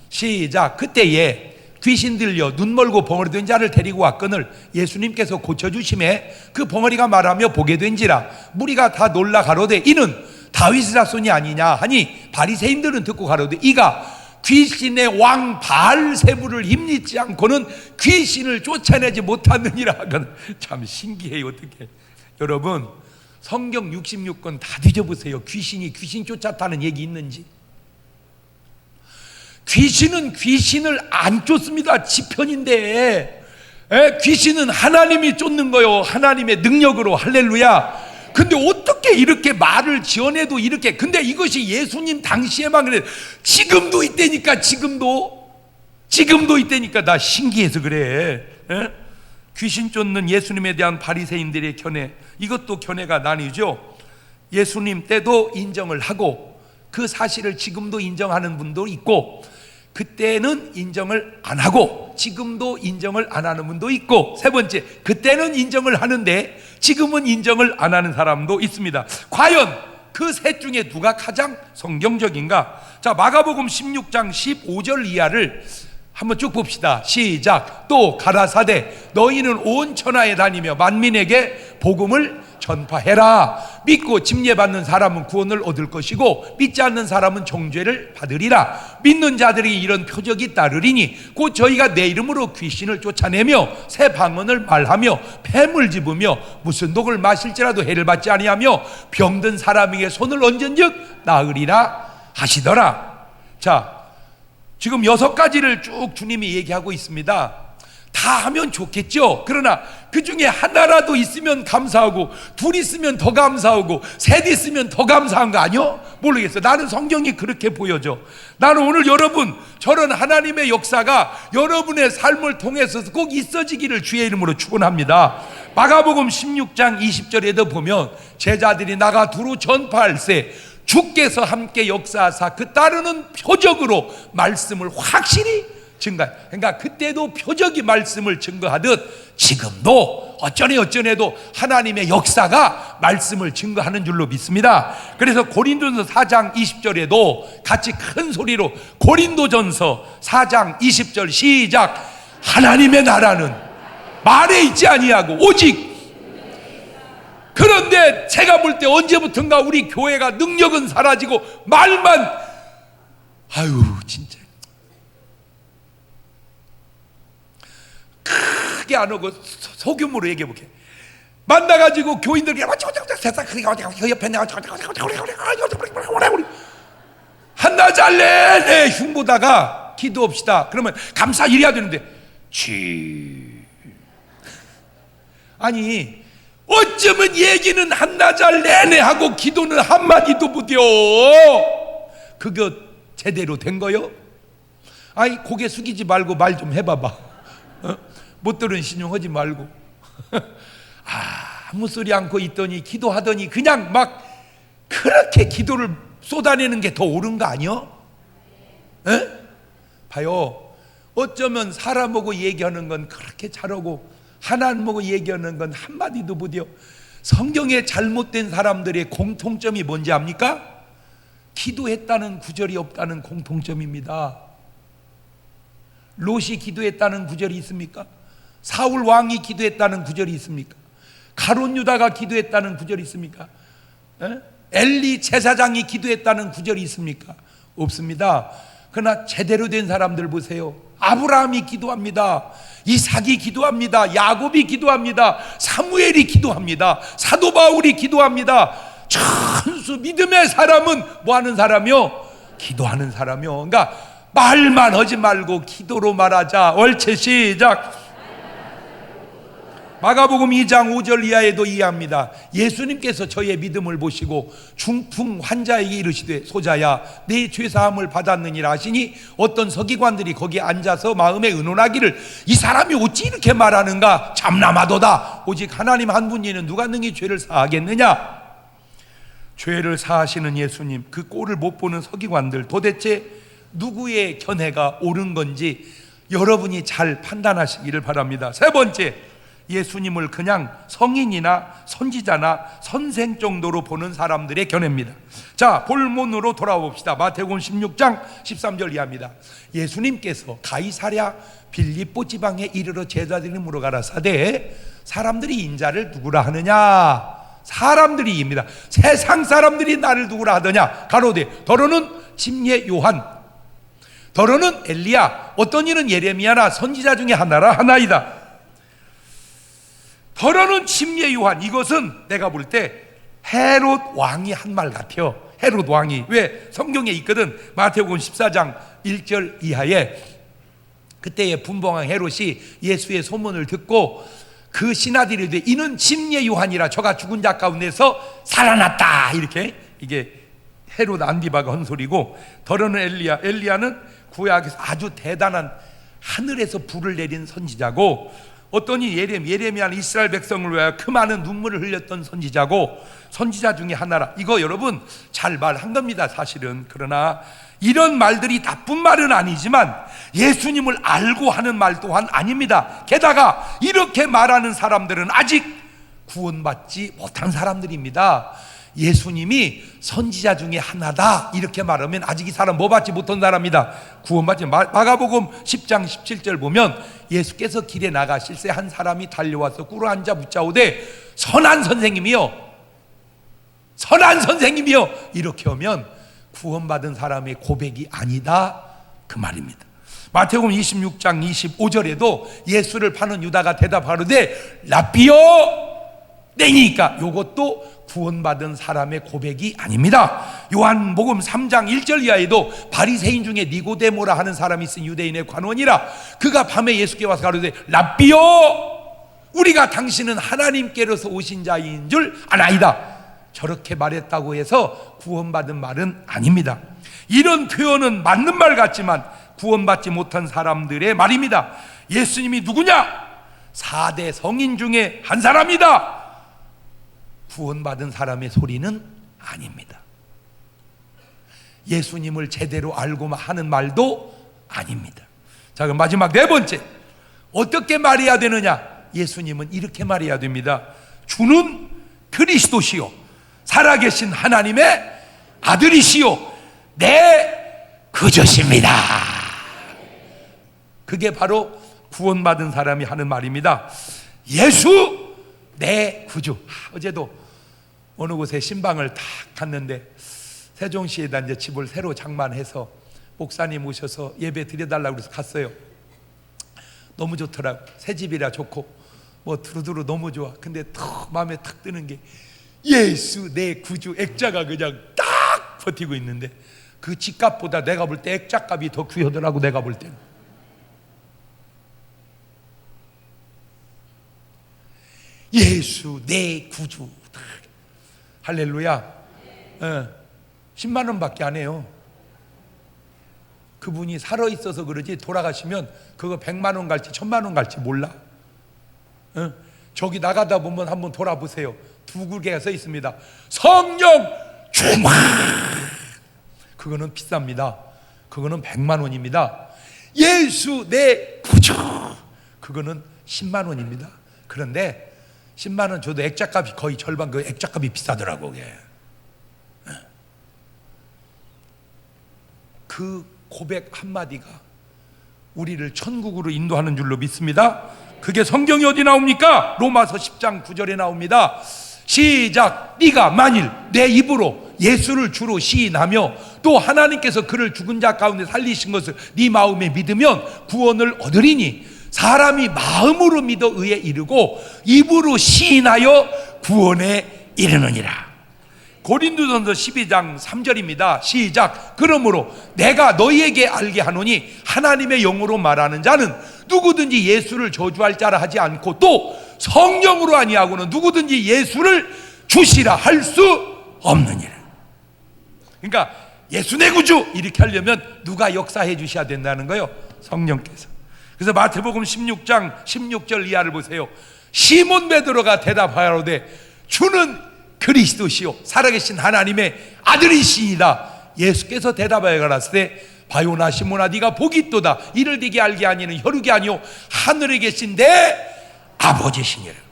Speaker 1: 시작. 그때에 귀신 들려 눈 멀고 벙어리 된 자를 데리고 왔거늘 예수님께서 고쳐주심에 그 벙어리가 말하며 보게 된지라. 무리가 다 놀라 가로되 이는 다윗의 자손이 아니냐 하니 바리새인들은 듣고 가로되 이가 귀신의 왕 바알세불을 힘입지 않고는 귀신을 쫓아내지 못하느니라 하거든. 참 신기해요. 어떻게 여러분, 성경 66권 다 뒤져보세요. 귀신 쫓았다는 얘기 있는지. 귀신은 귀신을 안 쫓습니다. 지편인데. 귀신은 하나님이 쫓는 거요. 하나님의 능력으로. 할렐루야. 근데 어떻게 이렇게 말을 지어내도 이렇게, 근데 이것이 예수님 당시에만 그래. 지금도 있다니까. 지금도 있다니까. 나 신기해서 그래. 귀신 쫓는 예수님에 대한 바리새인들의 견해, 이것도 견해가 나뉘죠. 예수님 때도 인정을 하고 그 사실을 지금도 인정하는 분도 있고, 그때는 인정을 안 하고 지금도 인정을 안 하는 분도 있고, 세 번째, 그때는 인정을 하는데 지금은 인정을 안 하는 사람도 있습니다. 과연 그 셋 중에 누가 가장 성경적인가? 자, 마가복음 16장 15절 이하를 한번 쭉 봅시다. 시작. 또 가라사대 너희는 온 천하에 다니며 만민에게 복음을 전파해라. 믿고 침례받는 사람은 구원을 얻을 것이고 믿지 않는 사람은 정죄를 받으리라. 믿는 자들이 이런 표적이 따르리니 곧 저희가 내 이름으로 귀신을 쫓아내며 새 방언을 말하며 뱀을 집으며 무슨 독을 마실지라도 해를 받지 아니하며 병든 사람에게 손을 얹은즉 나으리라 하시더라. 자, 지금 6가지를 쭉 주님이 얘기하고 있습니다. 다 하면 좋겠죠. 그러나 그 중에 하나라도 있으면 감사하고, 둘 있으면 더 감사하고, 셋 있으면 더 감사한 거 아니요? 모르겠어요. 나는 성경이 그렇게 보여져. 나는 오늘 여러분, 저런 하나님의 역사가 여러분의 삶을 통해서 꼭 있어지기를 주의 이름으로 축원합니다. 마가복음 16장 20절에도 보면 제자들이 나가 두루 전파할세 주께서 함께 역사하사 그 따르는 표적으로 말씀을 확실히 증거. 그러니까 그때도 표적이 말씀을 증거하듯 지금도 어쩌네도 하나님의 역사가 말씀을 증거하는 줄로 믿습니다. 그래서 고린도전서 4장 20절에도 같이 큰 소리로 고린도전서 4장 20절 시작. 하나님의 나라는 말에 있지 아니하고 오직. 그런데 제가 볼 때 언제부턴가 우리 교회가 능력은 사라지고 말만, 아유 진짜 크게 안 하고 소규모로 얘기해 볼게. 만나가지고 교인들이 세상 그 옆에 내가 한나절래 내 흉보다가 기도합시다. 그러면 감사 일해야 되는데 아니 어쩌면 얘기는 한나절 내내 하고 기도는 한마디도 못해요. 그거 제대로 된 거요? 아니 고개 숙이지 말고 말 좀 해봐봐. 못 들은 신용하지 말고 아무 소리 않고 있더니 기도하더니 그냥 막 그렇게 기도를 쏟아내는 게 더 옳은 거 아니요? 봐요. 어쩌면 사람하고 얘기하는 건 그렇게 잘하고 하나님하고 얘기하는 건 한마디도 못해요. 성경에 잘못된 사람들의 공통점이 뭔지 압니까? 기도했다는 구절이 없다는 공통점입니다. 롯이 기도했다는 구절이 있습니까? 사울 왕이 기도했다는 구절이 있습니까? 가룟 유다가 기도했다는 구절이 있습니까? 엘리 제사장이 기도했다는 구절이 있습니까? 없습니다. 그러나 제대로 된 사람들 보세요. 아브라함이 기도합니다. 이삭이 기도합니다. 야곱이 기도합니다. 사무엘이 기도합니다. 사도 바울이 기도합니다. 옥수수 믿음의 사람은 뭐 하는 사람이요? 기도하는 사람이요. 그러니까 말만 하지 말고 기도로 말하자. 옳지, 시작. 마가복음 2장 5절 이하에도 이해합니다. 예수님께서 저의 믿음을 보시고 중풍 환자에게 이르시되 소자야 네 죄사함을 받았느니라 하시니 어떤 서기관들이 거기에 앉아서 마음에 의논하기를 이 사람이 어찌 이렇게 말하는가 참나마도다. 오직 하나님 한 분이는 누가 능히 죄를 사하겠느냐. 죄를 사하시는 예수님, 그 꼴을 못 보는 서기관들, 도대체 누구의 견해가 옳은 건지 여러분이 잘 판단하시기를 바랍니다. 세 번째, 예수님을 그냥 성인이나 선지자나 선생 정도로 보는 사람들의 견해입니다. 자, 본문으로 돌아봅시다. 마태복음 16장 13절 이하입니다. 예수님께서 가이사랴 빌립보 지방에 이르러 제자들이 물어가라사대 사람들이 인자를 누구라 하느냐. 사람들이입니다. 세상 사람들이 나를 누구라 하더냐. 가로되 더러는 침례 요한, 더러는 엘리야, 어떤 이는 예레미야나 선지자 중에 하나이다. 더러는 침례 요한, 이것은 내가 볼 때 헤롯 왕이 한 말 같아요. 헤롯 왕이. 왜? 성경에 있거든. 마태복음 14장 1절 이하에 그때의 분봉왕 헤롯이 예수의 소문을 듣고 그 신하들이 이르되 이는 침례 요한이라 저가 죽은 자 가운데서 살아났다. 이렇게 이게 헤롯 안디바가 한 소리고, 더러는 엘리야는 구약에서 아주 대단한 하늘에서 불을 내린 선지자고, 어떠니 예레미야는 이스라엘 백성을 위하여 그 많은 눈물을 흘렸던 선지자고, 선지자 중에 하나라. 이거 여러분 잘 말한 겁니다 사실은. 그러나 이런 말들이 나쁜 말은 아니지만 예수님을 알고 하는 말 또한 아닙니다. 게다가 이렇게 말하는 사람들은 아직 구원받지 못한 사람들입니다. 예수님이 선지자 중에 하나다 이렇게 말하면 아직 이 사람 뭐 받지 못한 사람이다. 구원받지. 마가복음 10장 17절 보면 예수께서 길에 나가실새 한 사람이 달려와서 꿇어 앉아 묻자오되 선한 선생님이요, 선한 선생님이요, 이렇게 하면 구원받은 사람의 고백이 아니다 그 말입니다. 마태복음 26장 25절에도 예수를 파는 유다가 대답하르되 랍비요 내니까, 이것도 구원받은 사람의 고백이 아닙니다. 요한복음 3장 1절 이하에도 바리새인 중에 니고데모라 하는 사람이 있은 유대인의 관원이라 그가 밤에 예수께 와서 가로되 랍비요 우리가 당신은 하나님께로서 오신 자인 줄 아나이다. 저렇게 말했다고 해서 구원받은 말은 아닙니다. 이런 표현은 맞는 말 같지만 구원받지 못한 사람들의 말입니다. 예수님이 누구냐? 4대 성인 중에 한 사람이다. 구원받은 사람의 소리는 아닙니다. 예수님을 제대로 알고 하는 말도 아닙니다. 자, 그럼 마지막 네 번째, 어떻게 말해야 되느냐? 예수님은 이렇게 말해야 됩니다. 주는 그리스도시요 살아계신 하나님의 아들이시요 내 구주십니다. 그게 바로 구원받은 사람이 하는 말입니다. 예수 내 구주. 어제도 어느 곳에 신방을 탁 갔는데 세종시에다 이제 집을 새로 장만해서 목사님 오셔서 예배 드려달라고 그래서 갔어요. 너무 좋더라고. 새 집이라 좋고 뭐 두루두루 너무 좋아. 근데 턱 마음에 탁 드는 게 예수 내 구주 액자가 그냥 딱 버티고 있는데 그 집값보다 내가 볼 때 액자값이 더 귀하더라고. 내가 볼 때는 예수 내 구주. 할렐루야. 10만 원밖에 안 해요. 그분이 살아있어서 그러지 돌아가시면 그거 100만 원 갈지 1000만 원 갈지 몰라. 저기 나가다 보면 한번 돌아보세요. 두 굴개가 써 있습니다. 성령 충만. 그거는 비쌉니다. 그거는 100만 원입니다. 예수 내 구주. 그거는 10만 원입니다. 그런데 10만 원 줘도 액자값이 거의 절반, 그 액자값이 비싸더라고. 그게. 그 고백 한마디가 우리를 천국으로 인도하는 줄로 믿습니다. 그게 성경이 어디 나옵니까? 로마서 10장 9절에 나옵니다. 시작. 네가 만일 내 입으로 예수를 주로 시인하며 또 하나님께서 그를 죽은 자 가운데 살리신 것을 네 마음에 믿으면 구원을 얻으리니 사람이 마음으로 믿어 의에 이르고 입으로 시인하여 구원에 이르느니라. 고린도전서 12장 3절입니다. 시작. 그러므로 내가 너희에게 알게 하노니 하나님의 영으로 말하는 자는 누구든지 예수를 저주할 자라 하지 않고 또 성령으로 아니하고는 누구든지 예수를 주시라 할 수 없느니라. 그러니까 예수 내 구주 이렇게 하려면 누가 역사해 주셔야 된다는 거예요. 성령께서. 그래서 마태복음 16장 16절 이하를 보세요. 시몬 베드로가 대답하여되 주는 그리스도시요 살아계신 하나님의 아들이시니라. 예수께서 대답하여 가라사대 바요나 시몬아 네가 복이 있도다. 이를 네게 알게 아니는 혈육이 아니요 하늘에 계신 내 아버지시니라.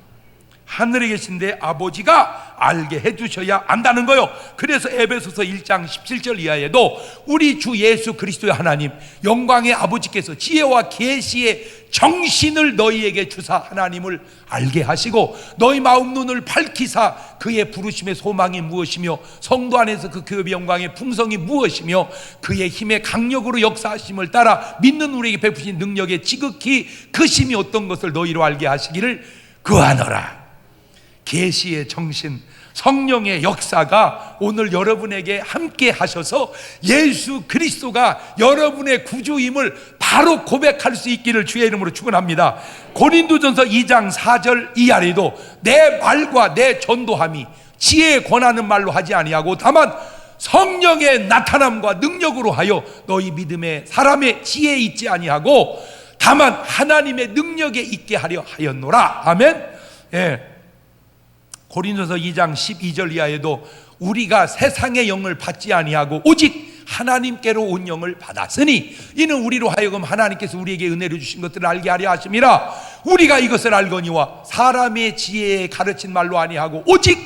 Speaker 1: 하늘에 계신 내 아버지가 알게 해주셔야 안다는 거요. 그래서 에베소서 1장 17절 이하에도 우리 주 예수 그리스도의 하나님 영광의 아버지께서 지혜와 계시의 정신을 너희에게 주사 하나님을 알게 하시고 너희 마음 눈을 밝히사 그의 부르심의 소망이 무엇이며 성도 안에서 그 교회의 영광의 풍성이 무엇이며 그의 힘의 강력으로 역사하심을 따라 믿는 우리에게 베푸신 능력의 지극히 크심이 어떤 것을 너희로 알게 하시기를 구하노라. 계시의 정신, 성령의 역사가 오늘 여러분에게 함께 하셔서 예수 그리스도가 여러분의 구주임을 바로 고백할 수 있기를 주의 이름으로 축원합니다. 고린도전서 2장 4절 이하에도 내 말과 내 전도함이 지혜에 권하는 말로 하지 아니하고 다만 성령의 나타남과 능력으로 하여 너희 믿음에 사람의 지혜에 있지 아니하고 다만 하나님의 능력에 있게 하려 하였노라. 아멘. 예. 고린도서 2장 12절 이하에도 우리가 세상의 영을 받지 아니하고 오직 하나님께로 온 영을 받았으니 이는 우리로 하여금 하나님께서 우리에게 은혜로 주신 것들을 알게 하려 하심이라. 우리가 이것을 알거니와 사람의 지혜에 가르친 말로 아니하고 오직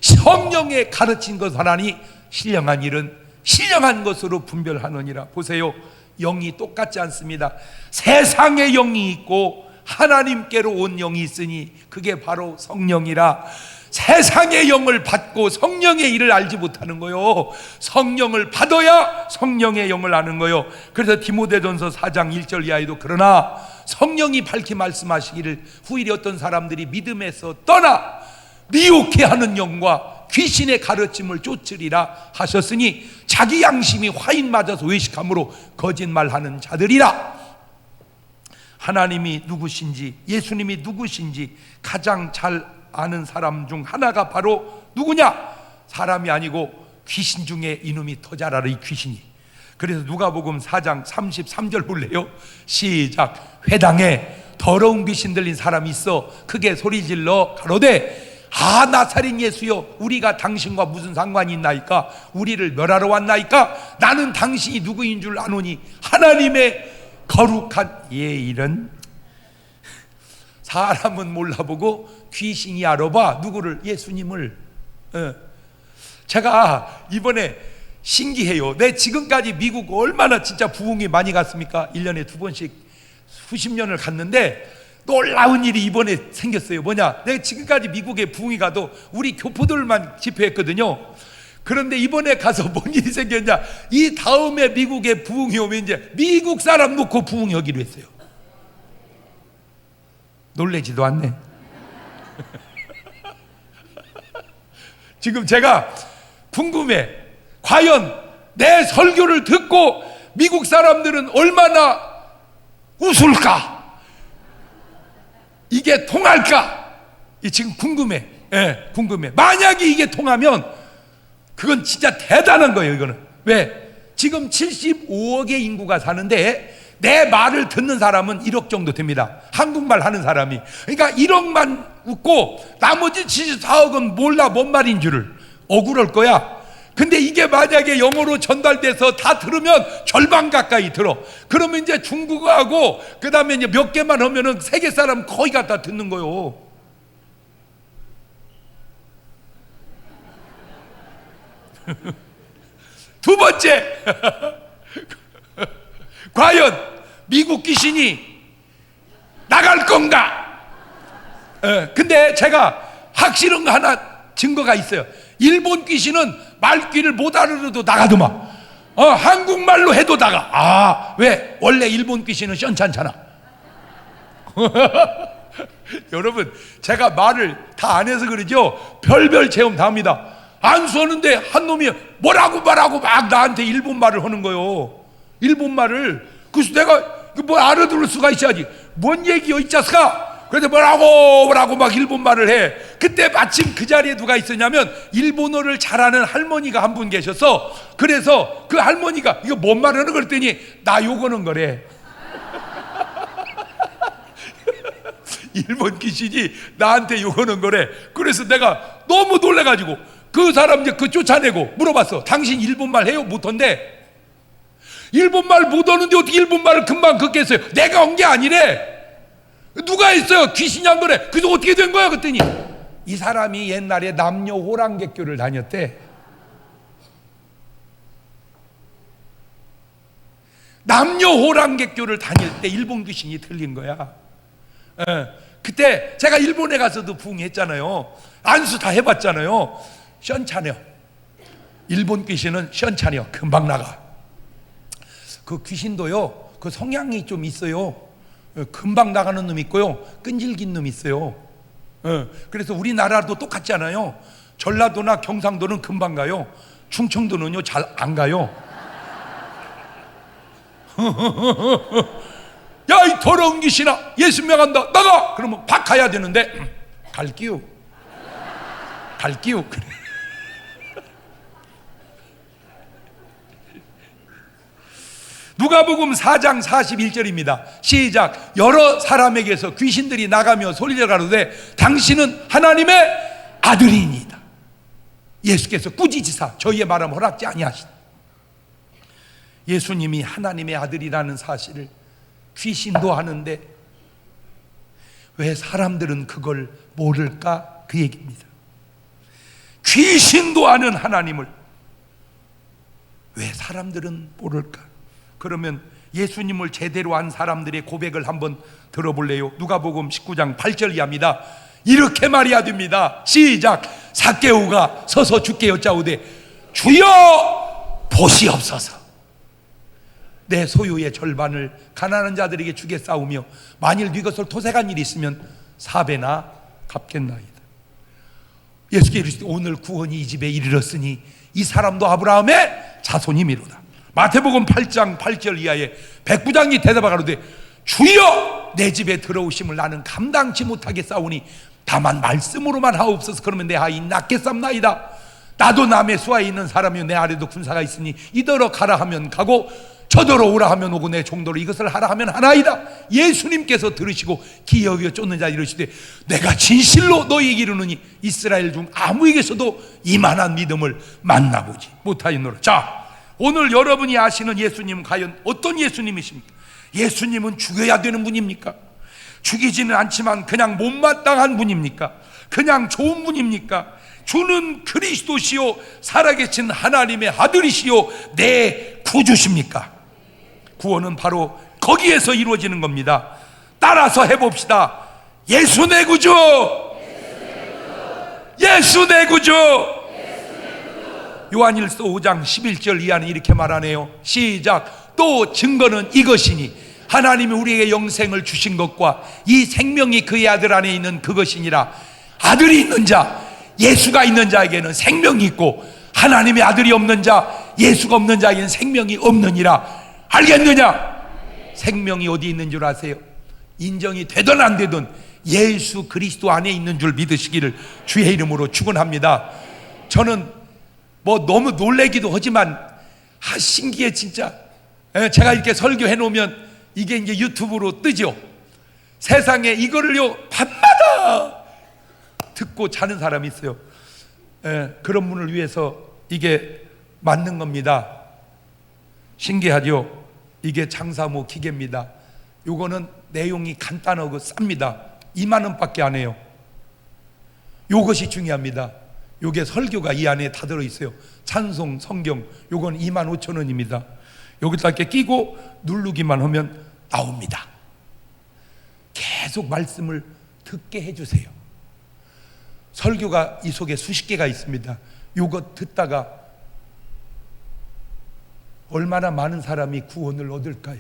Speaker 1: 성령에 가르친 것 하나니 신령한 일은 신령한 것으로 분별하느니라. 보세요, 영이 똑같지 않습니다. 세상의 영이 있고 하나님께로 온 영이 있으니 그게 바로 성령이라. 세상의 영을 받고 성령의 일을 알지 못하는 거요. 성령을 받아야 성령의 영을 아는 거요. 그래서 디모데전서 4장 1절 이하에도 그러나 성령이 밝히 말씀하시기를 후일에 어떤 사람들이 믿음에서 떠나 미혹해 하는 영과 귀신의 가르침을 쫓으리라 하셨으니 자기 양심이 화인 맞아서 외식함으로 거짓말하는 자들이라. 하나님이 누구신지 예수님이 누구신지 가장 잘 아는 사람 중 하나가 바로 누구냐? 사람이 아니고 귀신 중에 이놈이 더 잘 알아, 이 귀신이. 그래서 누가복음 4장 33절 볼래요? 시작. 회당에 더러운 귀신 들린 사람이 있어 크게 소리질러 가로되 아 나사렛 예수여 우리가 당신과 무슨 상관이 있나이까? 우리를 멸하러 왔나이까? 나는 당신이 누구인 줄 아노니 하나님의 거룩한 이런 사람은 몰라보고 귀신이 알아봐. 누구를? 예수님을. 제가 이번에 신기해요. 내 지금까지 미국 얼마나 진짜 부흥이 많이 갔습니까? 1년에 2번씩 수십 년을 갔는데 놀라운 일이 이번에 생겼어요. 뭐냐? 내가 지금까지 미국에 부흥이 가도 우리 교포들만 집회했거든요. 그런데 이번에 가서 뭔 일이 생겼냐? 이 다음에 미국에 부흥이 오면 이제 미국 사람 놓고 부흥하기로 했어요. 놀래지도 않네. 지금 제가 궁금해. 과연 내 설교를 듣고 미국 사람들은 얼마나 웃을까? 이게 통할까? 지금 궁금해. 예, 궁금해. 만약에 이게 통하면 그건 진짜 대단한 거예요. 이거는 왜? 지금 75억의 인구가 사는데 내 말을 듣는 사람은 1억 정도 됩니다. 한국말 하는 사람이. 그러니까 1억만 웃고 나머지 74억은 몰라 뭔 말인 줄을. 억울할 거야. 근데 이게 만약에 영어로 전달돼서 다 들으면 절반 가까이 들어. 그러면 이제 중국어하고 그 다음에 이제 몇 개만 하면은 세계 사람 거의 다 듣는 거요. 두 번째, 과연 미국 귀신이 나갈 건가? 근데 제가 확실한 거 하나 증거가 있어요. 일본 귀신은 말귀를 못 알아들어도 나가더만. 한국말로 해도 나가. 아, 왜? 원래 일본 귀신은 시원찮잖아. 여러분, 제가 말을 다 안 해서 그러죠. 별별 체험 다 합니다. 안수하는데 한 놈이 뭐라고 막 나한테 일본말을 하는 거요. 일본말을. 그래서 내가 뭐 알아들을 수가 있어야지. 뭔 얘기요 이 자식아. 그래서 뭐라고 막 일본말을 해. 그때 마침 그 자리에 누가 있었냐면 일본어를 잘하는 할머니가 한 분 계셔서, 그래서 그 할머니가 이거 뭔 말하는 거 그랬더니 나 욕하는 거래. 일본 귀신이 나한테 욕하는 거래. 그래서 내가 너무 놀래가지고 그 사람 이제 그 쫓아내고 물어봤어. 당신 일본말 해요? 못한대. 일본말 못하는데 어떻게 일본말을 금방 긋겠어요? 내가 한 게 아니래. 누가 했어요? 귀신이 한 거래. 그래서 어떻게 된 거야? 그랬더니 이 사람이 옛날에 남녀 호랑객교를 다녔대. 남녀 호랑객교를 다닐 때 일본 귀신이 들린 거야. 그때 제가 일본에 가서도 부흥했잖아요. 안수 다 해봤잖아요. 시원찮아요. 일본 귀신은 시원찮아요. 금방 나가. 그 귀신도요, 그 성향이 좀 있어요. 금방 나가는 놈 있고요, 끈질긴 놈 있어요. 그래서 우리나라도 똑같지 않아요. 전라도나 경상도는 금방 가요. 충청도는요 잘 안 가요. 야 이 더러운 귀신아, 예수 명한다 나가. 그러면 팍 가야 되는데 갈기요 그래. 누가복음 4장 41절입니다. 시작. 여러 사람에게서 귀신들이 나가며 소리를 가로되 당신은 하나님의 아들이니이다. 예수께서 꾸짖으사 저희의 말함 허락지 아니하시다. 예수님이 하나님의 아들이라는 사실을 귀신도 아는데 왜 사람들은 그걸 모를까? 그 얘기입니다. 귀신도 아는 하나님을 왜 사람들은 모를까? 그러면 예수님을 제대로 안 사람들의 고백을 한번 들어볼래요? 누가복음 19장 8절 이하입니다. 이렇게 말해야 됩니다. 시작. 삭개오가 서서 주께 여짜오되 주여 보시옵소서. 내 소유의 절반을 가난한 자들에게 주겠사오며 만일 네 것을 토색한 일이 있으면 4배나 갚겠나이다. 예수께서 이르시되 오늘 구원이 이 집에 이르렀으니 이 사람도 아브라함의 자손이미로다. 마태복음 8장 8절 이하에 백부장이 대답하가로되 주여 내 집에 들어오심을 나는 감당치 못하겠사오니 다만 말씀으로만 하옵소서. 그러면 내 아이 낫겠삼나이다. 나도 남의 수하에 있는 사람이요 내 아래도 군사가 있으니 이더러 가라 하면 가고 저더러 오라 하면 오고 내 종도로 이것을 하라 하면 하나이다. 예수님께서 들으시고 기여겨 쫓는 자 이르시되 내가 진실로 너희에게 이르노니 이스라엘 중 아무에게서도 이만한 믿음을 만나보지 못하였노라. 자, 오늘 여러분이 아시는 예수님은 과연 어떤 예수님이십니까? 예수님은 죽여야 되는 분입니까? 죽이지는 않지만 그냥 못마땅한 분입니까? 그냥 좋은 분입니까? 주는 그리스도시요 살아계신 하나님의 아들이시요 내 구주십니까? 구원은 바로 거기에서 이루어지는 겁니다. 따라서 해봅시다. 예수 내 구주, 예수 내 구주. 요한일서 5장 11절 이하는 이렇게 말하네요. 시작. 또 증거는 이것이니 하나님이 우리에게 영생을 주신 것과 이 생명이 그의 아들 안에 있는 그것이니라. 아들이 있는 자, 예수가 있는 자에게는 생명이 있고 하나님의 아들이 없는 자, 예수가 없는 자에게는 생명이 없느니라. 알겠느냐? 생명이 어디 있는 줄 아세요? 인정이 되든 안 되든 예수 그리스도 안에 있는 줄 믿으시기를 주의 이름으로 축원합니다. 저는 뭐 너무 놀래기도 하지만 신기해 진짜. 제가 이렇게 설교해 놓으면 이게 이제 유튜브로 뜨죠. 세상에 이거를요 밤마다 듣고 자는 사람이 있어요. 그런 분을 위해서 이게 맞는 겁니다. 신기하죠? 이게 장사모 기계입니다. 요거는 내용이 간단하고 쌉니다. 2만 원밖에 안 해요. 요것이 중요합니다. 요게 설교가 이 안에 다 들어있어요. 찬송, 성경, 요건 25,000원입니다. 여기다 이렇게 끼고 누르기만 하면 나옵니다. 계속 말씀을 듣게 해주세요. 설교가 이 속에 수십 개가 있습니다. 요거 듣다가 얼마나 많은 사람이 구원을 얻을까요?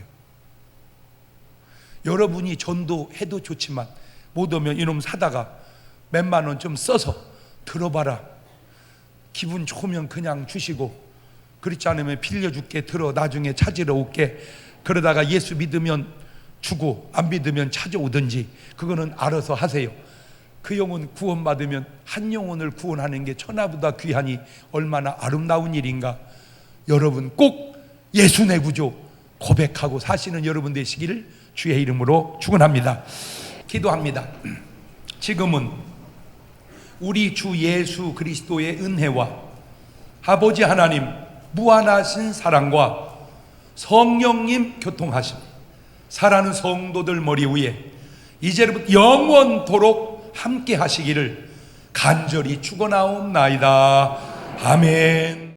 Speaker 1: 여러분이 전도해도 좋지만 못 오면 이놈 사다가 몇만 원 좀 써서 들어봐라. 기분 좋으면 그냥 주시고, 그렇지 않으면 빌려줄게, 들어 나중에 찾으러 올게, 그러다가 예수 믿으면 주고 안 믿으면 찾아오든지 그거는 알아서 하세요. 그 영혼 구원받으면 한 영혼을 구원하는 게 천하보다 귀하니 얼마나 아름다운 일인가. 여러분 꼭 예수 내 구주 고백하고 사시는 여러분 되시기를 주의 이름으로 축원합니다. 기도합니다. 지금은 우리 주 예수 그리스도의 은혜와 아버지 하나님 무한하신 사랑과 성령님 교통하심, 사랑하는 성도들 머리 위에 이제부터 영원토록 함께 하시기를 간절히 축원하옵나이다. 아멘.